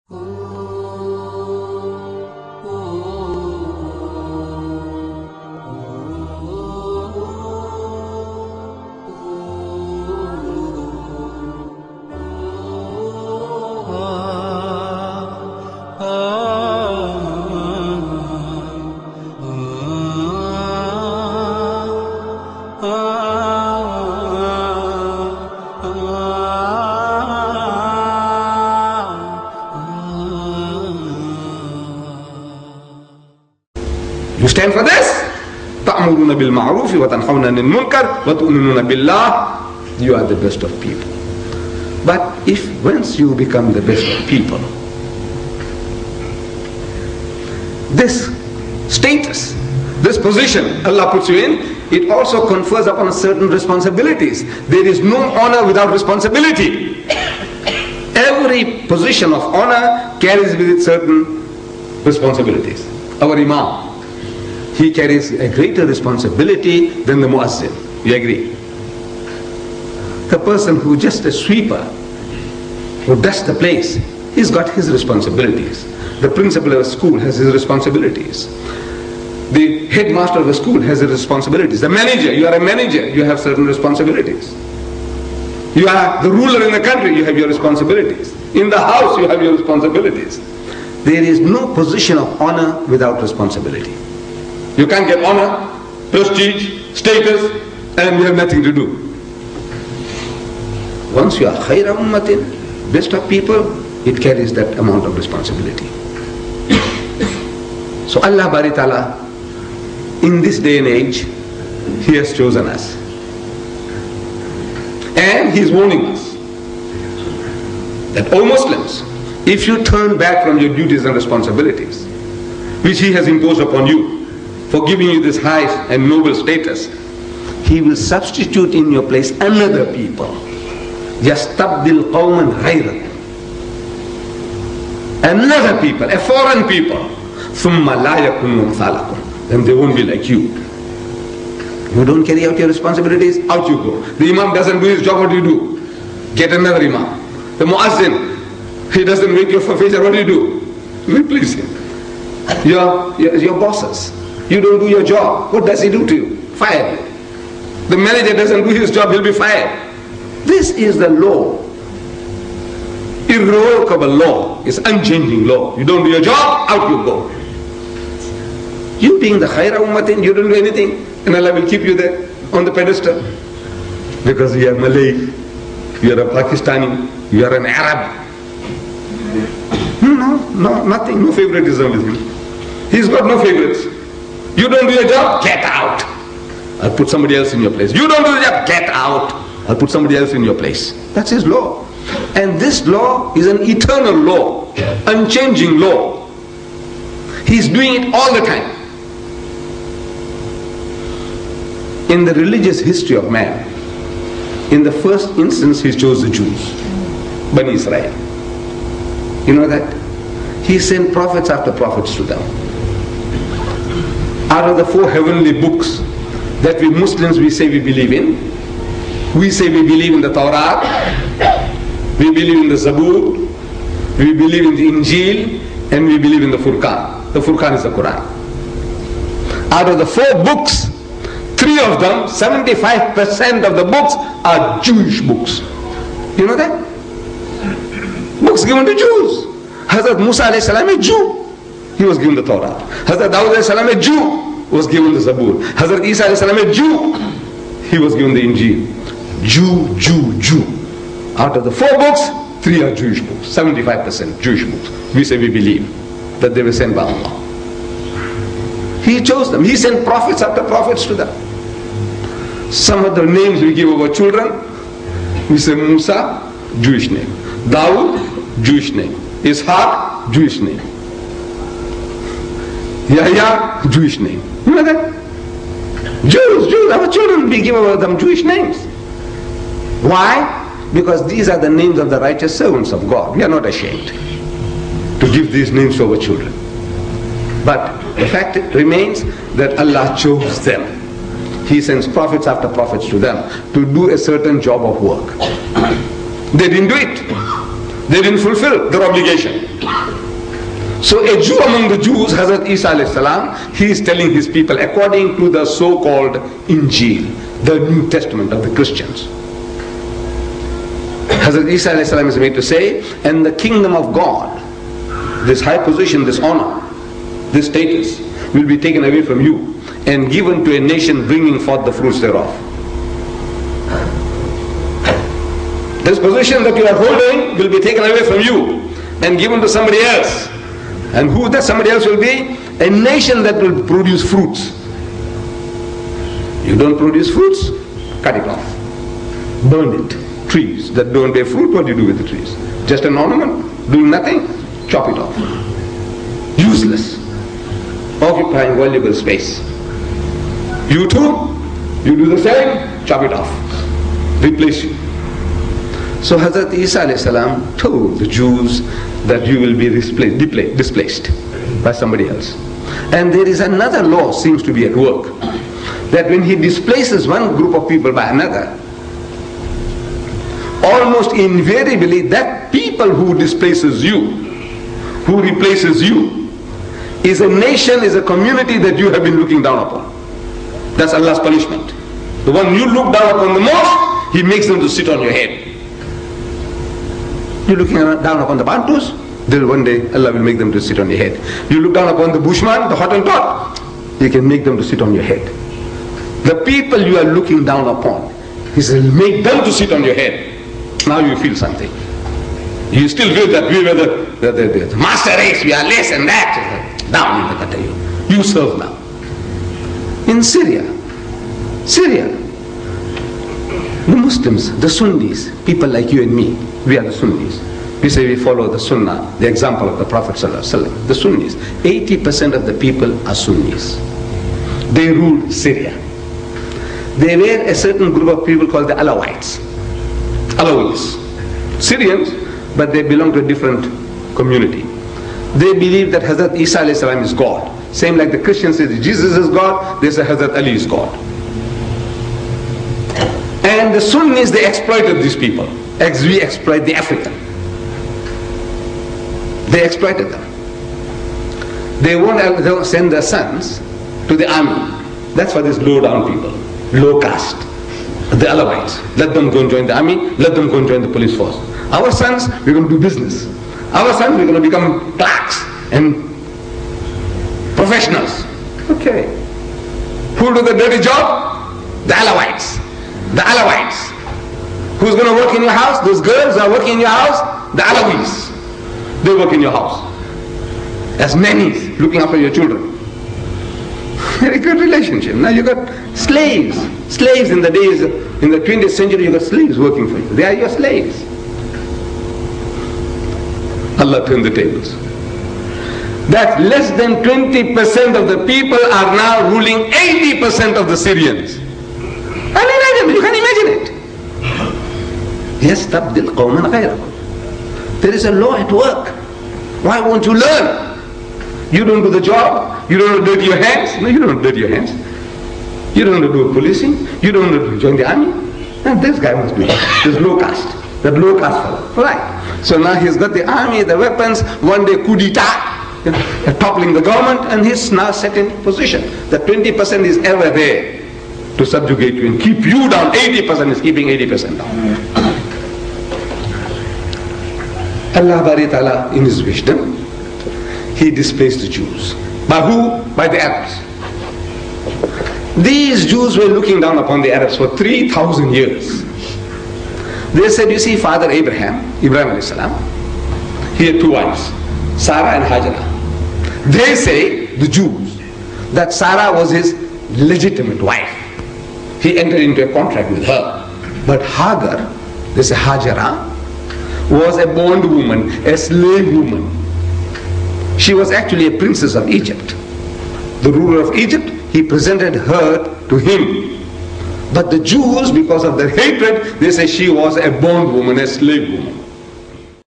You stand for this? تَأْمُرُونَ بِالْمَعْرُوفِ وَتَنْحَوْنَ عَنِ الْمُنْكَرِ وَتُؤْمِنُونَ بِاللَّهِ. You are the best of people. But if once you become the best of people, this status, this position Allah puts you in, it also confers upon certain responsibilities. There is no honor without responsibility. Every position of honor carries with it certain responsibilities. Our Imam, he carries a greater responsibility than the Muazzin. You agree? The person who just a sweeper, who dusts the place, he's got his responsibilities. The principal of a school has his responsibilities. The headmaster of a school has his responsibilities. The manager, you are a manager, you have certain responsibilities. You are the ruler in the country, you have your responsibilities. In the house, you have your responsibilities. There is no position of honor without responsibility. You can't get honor, prestige, status, and you have nothing to do. Once you are khayra ummatin, best of people, it carries that amount of responsibility. So Allah Bari Ta'ala, in this day and age, He has chosen us. And He is warning us that, O Muslims, if you turn back from your duties and responsibilities, which He has imposed upon you, for giving you this high and noble status, He will substitute in your place another people. يَسْتَبْدِلْ قَوْمًا غَيْرَكُمْ. Another people, a foreign people. ثُمَّ لَا يَكُنُّ أَمْثَالَكُمْ. Then they won't be like you. You don't carry out your responsibilities, out you go. The Imam doesn't do his job, what do you do? Get another Imam. The Muazzin, he doesn't wake you for Fajr, what do you do? Replace him. Your bosses, you don't do your job, what does he do to you? Fire you. The manager doesn't do his job, he'll be fired. This is the law. Irrevocable law. It's unchanging law. You don't do your job, out you go. You being the khayra ummatin, you don't do anything, and Allah will keep you there on the pedestal. Because you are Malay, you are a Pakistani, you are an Arab. No, nothing, no favoritism with him. He's got no favorites. You don't do your job, get out. I'll put somebody else in your place. You don't do the job, get out. I'll put somebody else in your place. That's his law. And this law is an eternal law, unchanging law. He's doing it all the time. In the religious history of man, in the first instance He chose the Jews, Bani Israel. You know that? He sent prophets after prophets to them. Out of the 4 heavenly books that we Muslims, we say we believe in, we say we believe in the Torah, we believe in the Zabur, we believe in the Injil, and we believe in the Furqan. The Furqan is the Quran. Out of the 4 books, 3 of them, 75% of the books are Jewish books. You know that? Books given to Jews. Hazrat Musa alayhi salam is Jew. He was given the Torah. Hazrat Dawud alayhi salam is Jew. Was given the Zabur. Hazrat Isa alayhi salam is Jew. He was given the Injil. Jew. Out of the 4 books, 3 are Jewish books. 75% Jewish books. We say we believe that they were sent by Allah. He chose them. He sent prophets after prophets to them. Some of the names we give our children, we say Musa, Jewish name. Dawud, Jewish name. Ishaq, Jewish name. Yahya, Jewish name. You know that? Jews, our children, we give them Jewish names. Why? Because these are the names of the righteous servants of God. We are not ashamed to give these names to our children. But the fact remains that Allah chose them. He sends prophets after prophets to them to do a certain job of work. They didn't do it. They didn't fulfill their obligation. So a Jew among the Jews, Hazrat Isa alayhi salam, he is telling his people according to the so-called Injil, the New Testament of the Christians. Hazrat Isa alayhi salam is made to say, and the kingdom of God, this high position, this honor, this status, will be taken away from you and given to a nation bringing forth the fruits thereof. This position that you are holding will be taken away from you and given to somebody else. And who that somebody else will be? A nation that will produce fruits. You don't produce fruits? Cut it off. Burn it. Trees that don't bear fruit, what do you do with the trees? Just an ornament? Doing nothing? Chop it off. Useless. Occupying valuable space. You too? You do the same? Chop it off. Replace you. So Hazrat Isa alayhi salam told the Jews that you will be displaced by somebody else. And there is another law seems to be at work, that when he displaces one group of people by another, almost invariably that people who displaces you, who replaces you, is a nation, is a community that you have been looking down upon. That's Allah's punishment. The one you look down upon the most, He makes them to sit on your head. You're looking down upon the Bantus, then one day Allah will make them to sit on your head. You look down upon the Bushman, the Hottentot, He can make them to sit on your head. The people you are looking down upon, He says, make them to sit on your head. Now you feel something. You still feel that we were the master race, we are less than that. Down in the gutter you serve now. In Syria, the Muslims, the Sunnis, people like you and me, we are the Sunnis. We say we follow the Sunnah, the example of the Prophet ﷺ. The Sunnis, 80% of the people are Sunnis. They ruled Syria. They were a certain group of people called the Alawites. Syrians, but they belong to a different community. They believe that Hazrat Isa alayhi salam is God. Same like the Christians say Jesus is God, they say Hazrat Ali is God. And the Sunnis, they exploited these people, as we exploit the African. They exploited them. They won't send their sons to the army. That's for these low down people, low caste, the Alawites. Let them go and join the army, let them go and join the police force. Our sons, we're going to do business. Our sons, we're going to become clerks and professionals. Okay. Who do the dirty job? The Alawites. The Alawites. Who's going to work in your house? Those girls are working in your house? The Alawis. They work in your house. As nannies, looking after your children. Very good relationship. Now you got slaves. Slaves in the days, in the 20th century, you got slaves working for you. They are your slaves. Allah turned the tables. That less than 20% of the people are now ruling 80% of the Syrians. Unimaginable, you can imagine it. يَسْتَبْدِلْ قَوْمًا غَيْرَكُمْ. There is a law at work. Why won't you learn? You don't do the job. You don't dirty your hands. No, you don't dirty your hands. You don't do policing. You don't join the army. And this guy must be this low caste. That low caste fellow. Right. So now he's got the army, the weapons, one day coup d'etat, toppling the government, and he's now set in position. The 20% is ever there to subjugate you and keep you down. 80% is keeping 80% down. Allah Bari Ta'ala, in His wisdom, He displaced the Jews. By who? By the Arabs. These Jews were looking down upon the Arabs for 3,000 years. They said, you see, Father Ibrahim alayhi salam, he had two wives, Sarah and Hajara. They say, the Jews, that Sarah was his legitimate wife. He entered into a contract with her. But Hagar, they say Hajara, was a bondwoman, a slave woman. She was actually a princess of Egypt. The ruler of Egypt, he presented her to him. But the Jews, because of their hatred, they say she was a bondwoman, a slave woman.